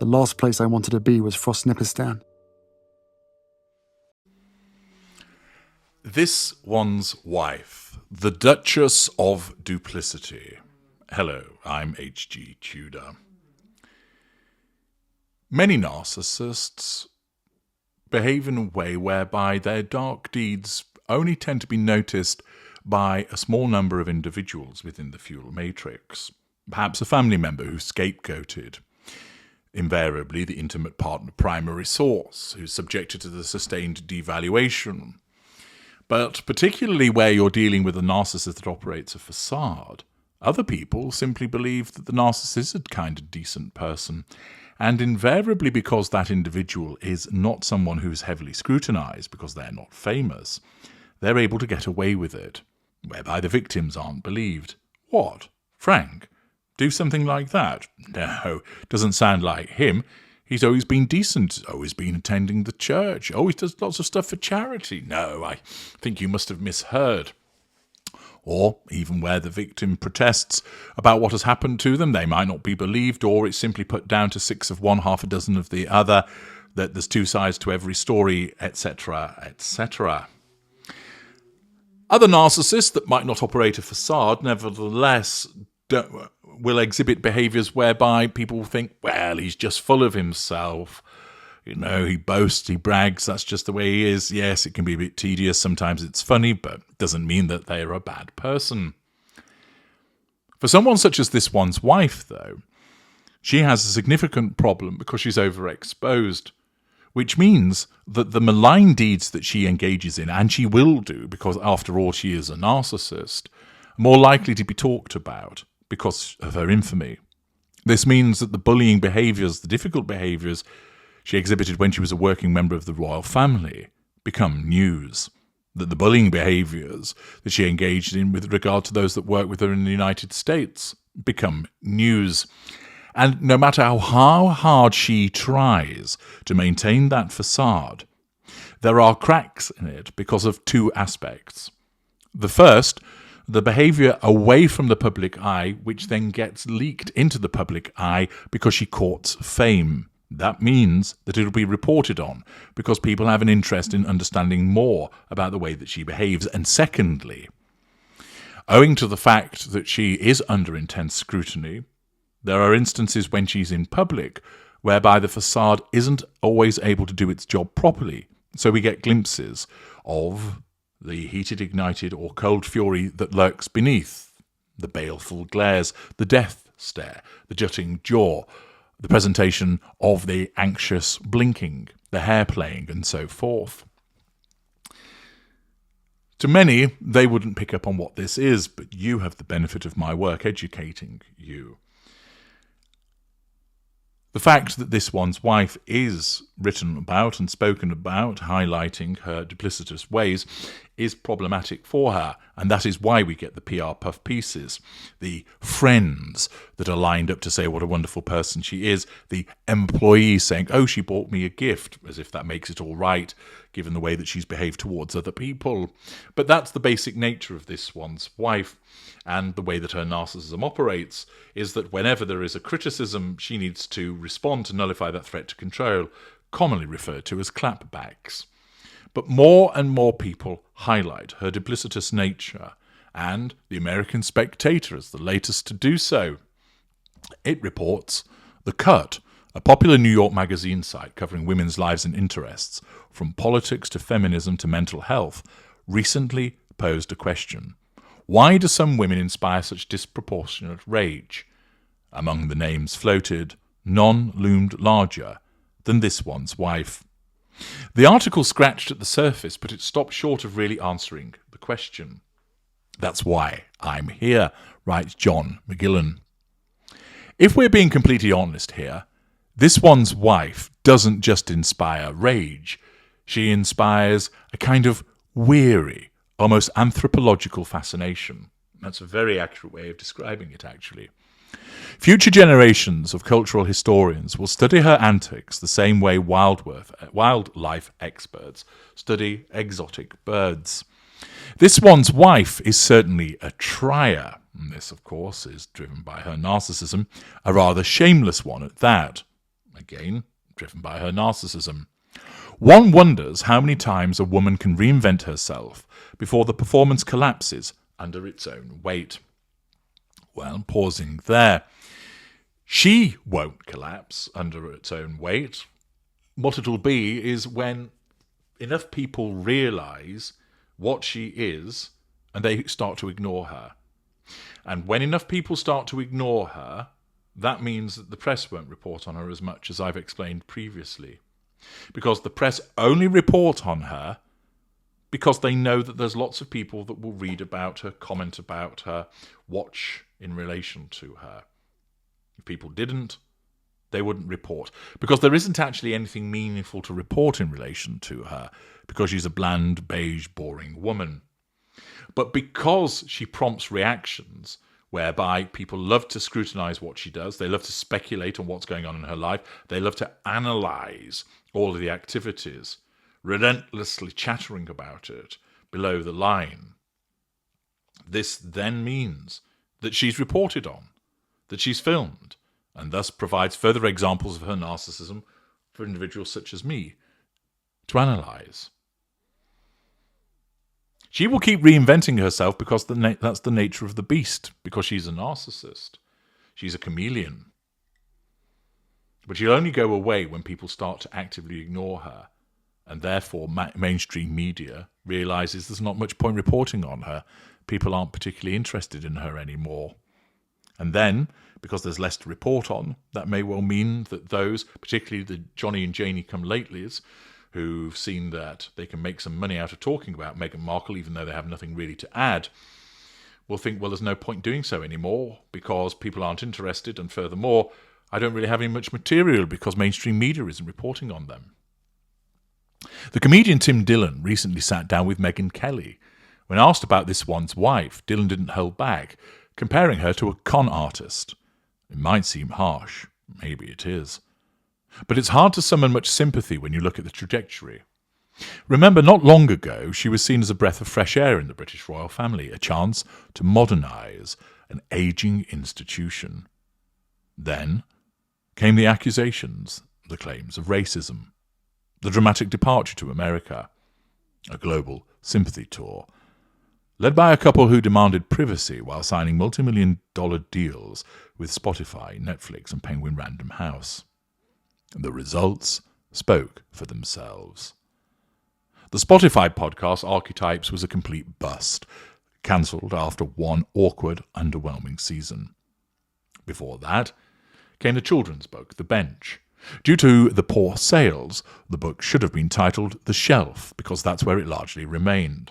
The last place I wanted to be was Frostnipistan. This one's wife, the Duchess of Duplicity. Hello, I'm H.G. Tudor. Many narcissists behave in a way whereby their dark deeds only tend to be noticed by a small number of individuals within the feudal matrix. Perhaps a family member who's scapegoated. Invariably, the intimate partner primary source, who's subjected to the sustained devaluation. But particularly where you're dealing with a narcissist that operates a facade, other people simply believe that the narcissist is a kind of decent person, and invariably because that individual is not someone who's heavily scrutinized because they're not famous, they're able to get away with it, whereby the victims aren't believed. What? Frank? Do something like that? No, doesn't sound like him. He's always been decent, always been attending the church, always does lots of stuff for charity. No, I think you must have misheard. Or even where the victim protests about what has happened to them, they might not be believed, or it's simply put down to 6 of one, half a dozen of the other, that there's two sides to every story, etc., etc. Other narcissists that might not operate a facade, nevertheless, will exhibit behaviours whereby people think, well, he's just full of himself. You know, he boasts, he brags, that's just the way he is. Yes, it can be a bit tedious, sometimes it's funny, but it doesn't mean that they're a bad person. For someone such as this one's wife, though, she has a significant problem because she's overexposed, which means that the malign deeds that she engages in, and she will do, because after all she is a narcissist, are more likely to be talked about because of her infamy. This means that the bullying behaviours, the difficult behaviours she exhibited when she was a working member of the royal family become news. That the bullying behaviours that she engaged in with regard to those that work with her in the United States become news. And no matter how hard she tries to maintain that facade, there are cracks in it because of two aspects. The first, the behaviour away from the public eye, which then gets leaked into the public eye because she courts fame. That means that it'll be reported on because people have an interest in understanding more about the way that she behaves. And secondly, owing to the fact that she is under intense scrutiny, there are instances when she's in public whereby the facade isn't always able to do its job properly. So we get glimpses of the heated, ignited, or cold fury that lurks beneath, the baleful glares, the death stare, the jutting jaw, the presentation of the anxious blinking, the hair playing, and so forth. To many, they wouldn't pick up on what this is, but you have the benefit of my work educating you. The fact that this one's wife is written about and spoken about, highlighting her duplicitous ways, is problematic for her, and that is why we get the PR puff pieces, the friends that are lined up to say what a wonderful person she is, the employees saying, oh, she bought me a gift, as if that makes it all right, given the way that she's behaved towards other people. But that's the basic nature of this one's wife, and the way that her narcissism operates is that whenever there is a criticism, she needs to respond to nullify that threat to control, commonly referred to as clapbacks. But more and more people highlight her duplicitous nature, and the American Spectator is the latest to do so. It reports The Cut, a popular New York magazine site covering women's lives and interests, from politics to feminism to mental health, recently posed a question. Why do some women inspire such disproportionate rage? Among the names floated, none loomed larger than this one's wife. The article scratched at the surface, but it stopped short of really answering the question. That's why I'm here, writes John McGillen. If we're being completely honest here, this one's wife doesn't just inspire rage. She inspires a kind of weary, almost anthropological fascination. That's a very accurate way of describing it, actually. Future generations of cultural historians will study her antics the same way wildlife experts study exotic birds. This one's wife is certainly a trier, and this, of course, is driven by her narcissism, a rather shameless one at that. again, driven by her narcissism. One wonders how many times a woman can reinvent herself before the performance collapses under its own weight. Well, pausing there. She won't collapse under its own weight. What it'll be is when enough people realise what she is and they start to ignore her. And when enough people start to ignore her, that means that the press won't report on her as much as I've explained previously. Because the press only report on her because they know that there's lots of people that will read about her, comment about her, watch in relation to her. If people didn't, they wouldn't report. Because there isn't actually anything meaningful to report in relation to her, because she's a bland, beige, boring woman. But because she prompts reactions whereby people love to scrutinise what she does, they love to speculate on what's going on in her life, they love to analyse all of the activities, relentlessly chattering about it below the line. This then means that she's reported on, that she's filmed, and thus provides further examples of her narcissism for individuals such as me to analyse. She will keep reinventing herself because that's the nature of the beast, because she's a narcissist. She's a chameleon. But she'll only go away when people start to actively ignore her, and therefore mainstream media realises there's not much point reporting on her. People aren't particularly interested in her anymore. And then, because there's less to report on, that may well mean that those, particularly the Johnny and Janie come-latelys, who've seen that they can make some money out of talking about Meghan Markle, even though they have nothing really to add, will think, well, there's no point doing so anymore because people aren't interested, and furthermore, I don't really have any much material because mainstream media isn't reporting on them. The comedian Tim Dillon recently sat down with Megyn Kelly. When asked about this one's wife, Dillon didn't hold back, comparing her to a con artist. It might seem harsh, maybe it is. But it's hard to summon much sympathy when you look at the trajectory. Remember, not long ago, she was seen as a breath of fresh air in the British royal family, a chance to modernise an ageing institution. Then came the accusations, the claims of racism, the dramatic departure to America, a global sympathy tour, led by a couple who demanded privacy while signing multi-million-dollar deals with Spotify, Netflix, and Penguin Random House. The results spoke for themselves. The Spotify podcast Archetypes was a complete bust, cancelled after one awkward, underwhelming season. Before that came the children's book, The Bench. Due to the poor sales, the book should have been titled The Shelf, because that's where it largely remained.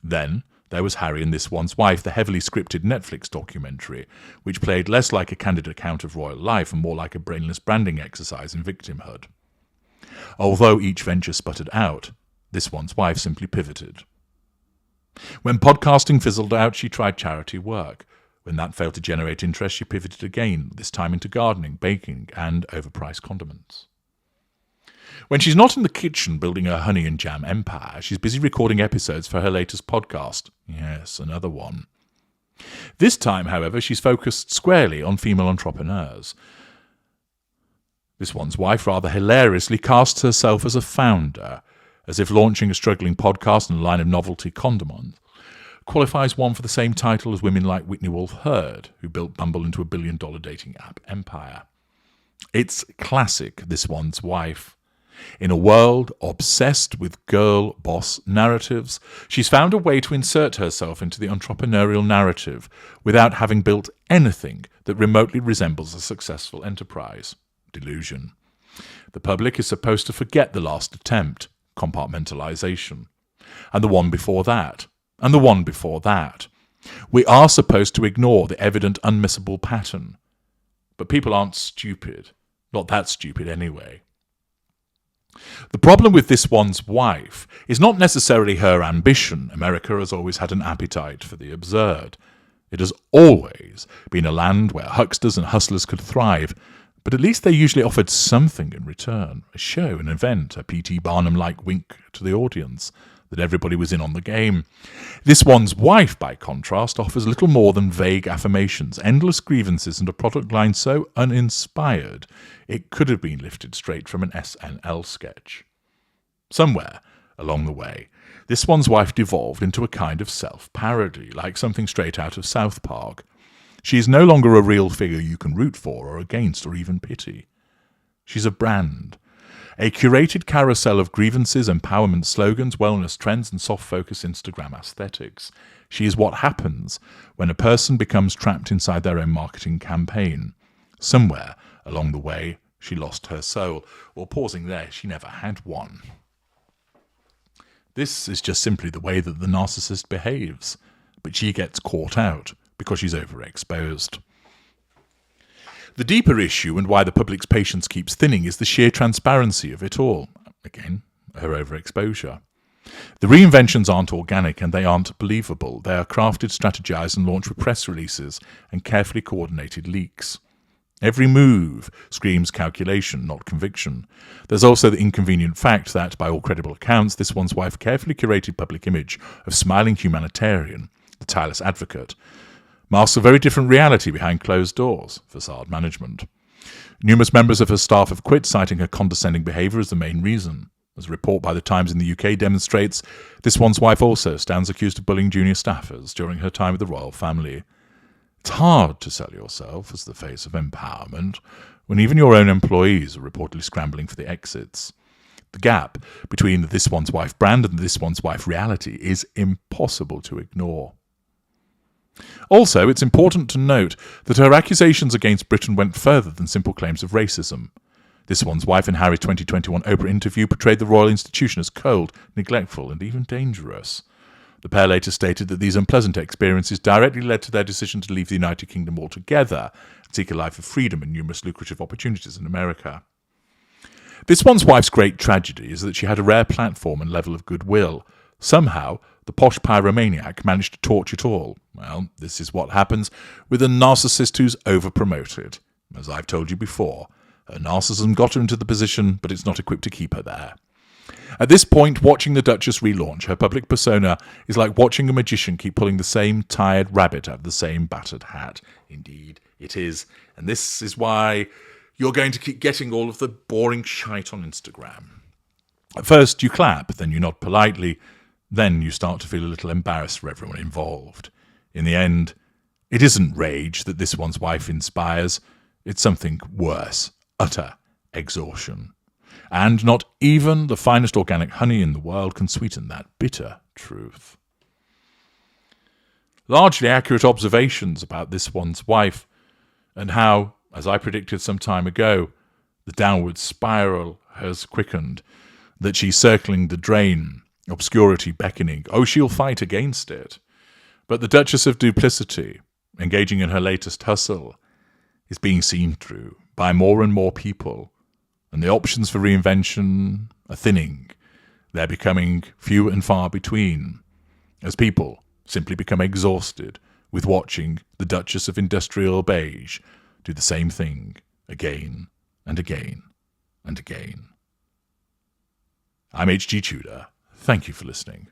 Then there was Harry and This One's Wife, the heavily scripted Netflix documentary, which played less like a candid account of royal life and more like a brainless branding exercise in victimhood. Although each venture sputtered out, This One's Wife simply pivoted. When podcasting fizzled out, she tried charity work. When that failed to generate interest, she pivoted again, this time into gardening, baking, and overpriced condiments. When she's not in the kitchen building her honey and jam empire, she's busy recording episodes for her latest podcast. Yes, another one. This time, however, she's focused squarely on female entrepreneurs. This One's Wife rather hilariously casts herself as a founder, as if launching a struggling podcast and a line of novelty condiments qualifies one for the same title as women like Whitney Wolfe Herd, who built Bumble into a billion-dollar dating app empire. It's classic This One's Wife. In a world obsessed with girl boss narratives, she's found a way to insert herself into the entrepreneurial narrative without having built anything that remotely resembles a successful enterprise. Delusion. The public is supposed to forget the last attempt, compartmentalization, and the one before that, and the one before that. We are supposed to ignore the evident unmissable pattern. But people aren't stupid. Not that stupid anyway. The problem with This One's Wife is not necessarily her ambition. America has always had an appetite for the absurd. It has always been a land where hucksters and hustlers could thrive, but at least they usually offered something in return. A show, an event, a P.T. Barnum-like wink to the audience. that everybody was in on the game. This one's wife, by contrast, offers little more than vague affirmations, endless grievances, and a product line so uninspired it could have been lifted straight from an SNL sketch. Somewhere along the way, this one's wife devolved into a kind of self-parody, like something straight out of South Park. She is no longer a real figure you can root for or against or even pity. She's a brand. A curated carousel of grievances, empowerment slogans, wellness trends, and soft-focus Instagram aesthetics. She is what happens when a person becomes trapped inside their own marketing campaign. Somewhere along the way, she lost her soul. Or pausing there, she never had one. This is just simply the way that the narcissist behaves, but she gets caught out because she's overexposed. The deeper issue, and why the public's patience keeps thinning, is the sheer transparency of it all. Again, her overexposure. The reinventions aren't organic and they aren't believable. They are crafted, strategized, and launched with press releases and carefully coordinated leaks. Every move screams calculation, not conviction. There's also the inconvenient fact that, by all credible accounts, this one's wife carefully curated public image of smiling humanitarian, the tireless advocate, masks a very different reality behind closed doors, facade management. Numerous members of her staff have quit, citing her condescending behaviour as the main reason. As a report by The Times in the UK demonstrates, this one's wife also stands accused of bullying junior staffers during her time with the royal family. It's hard to sell yourself as the face of empowerment when even your own employees are reportedly scrambling for the exits. The gap between the This One's Wife brand and the This One's Wife reality is impossible to ignore. Also, it's important to note that her accusations against Britain went further than simple claims of racism. This one's wife in Harry's 2021 Oprah interview portrayed the royal institution as cold, neglectful, and even dangerous. The pair later stated that these unpleasant experiences directly led to their decision to leave the United Kingdom altogether and seek a life of freedom and numerous lucrative opportunities in America. This one's wife's great tragedy is that she had a rare platform and level of goodwill. Somehow, the posh pyromaniac managed to torch it all. Well, this is what happens with a narcissist who's over-promoted. As I've told you before, her narcissism got her into the position, but it's not equipped to keep her there. At this point, watching the Duchess relaunch, her public persona is like watching a magician keep pulling the same tired rabbit out of the same battered hat. Indeed, it is. And this is why you're going to keep getting all of the boring shite on Instagram. At first, you clap, then you nod politely, then you start to feel a little embarrassed for everyone involved. In the end, it isn't rage that this one's wife inspires. It's something worse, utter exhaustion. And not even the finest organic honey in the world can sweeten that bitter truth. Largely accurate observations about this one's wife and how, as I predicted some time ago, the downward spiral has quickened, that she's circling the drain, obscurity beckoning. Oh, she'll fight against it. But the Duchess of Duplicity, engaging in her latest hustle, is being seen through by more and more people, and the options for reinvention are thinning. They're becoming few and far between, as people simply become exhausted with watching the Duchess of Industrial Beige do the same thing again and again and again. I'm H.G. Tudor. Thank you for listening.